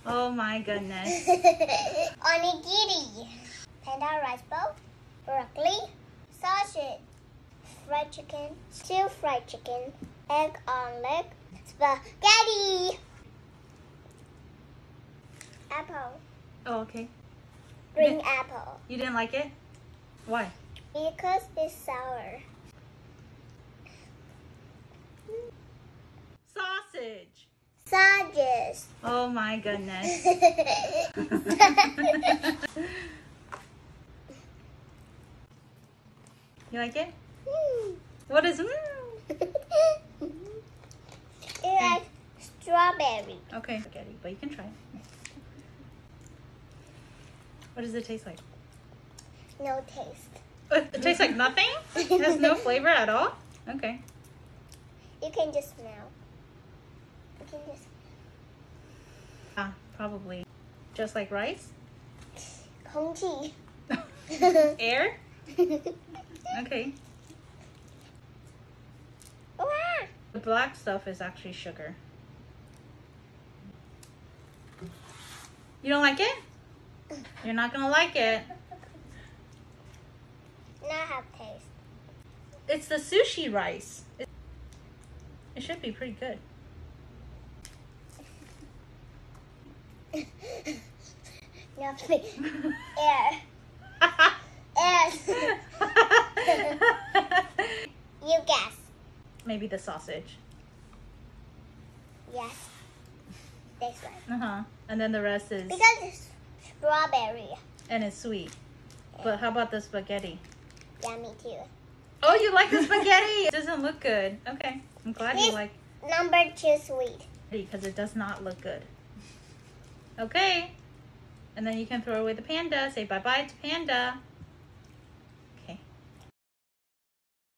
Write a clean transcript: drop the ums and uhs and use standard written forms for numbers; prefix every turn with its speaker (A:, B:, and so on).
A: Oh my goodness.
B: Onigiri. Panda rice bowl. Broccoli. Sausage. Fried chicken. Stew fried chicken. Egg omelet. Spaghetti. Apple.
A: Oh, okay.
B: Green apple.
A: You didn't like it? Why?
B: Because it's sour.
A: Sausage.
B: Sausages.
A: Oh my goodness. You like it? What is
B: It's like strawberry.
A: Okay, spaghetti, but you can try it. What does it taste like?
B: No taste.
A: It tastes like nothing? It has no flavor at all? Okay.
B: You can just smell. You can just
A: Probably. Just like rice?
B: 空气.
A: Air? Okay.
B: Wow.
A: The black stuff is actually sugar. You don't like it? You're not gonna like it.
B: Not have taste.
A: It's the sushi rice. It should be pretty good.
B: Nothing. Air. Air. You guess.
A: Maybe the sausage.
B: Yes. This one.
A: Uh-huh. And then the rest is...
B: Because it's strawberry.
A: And it's sweet. But how about the spaghetti?
B: Yeah, me too.
A: Oh, you like the spaghetti? It doesn't look good. Okay. I'm glad you like
B: Number 2 sweet.
A: because it does not look good. Okay. And then you can throw away the panda. Say bye-bye to panda.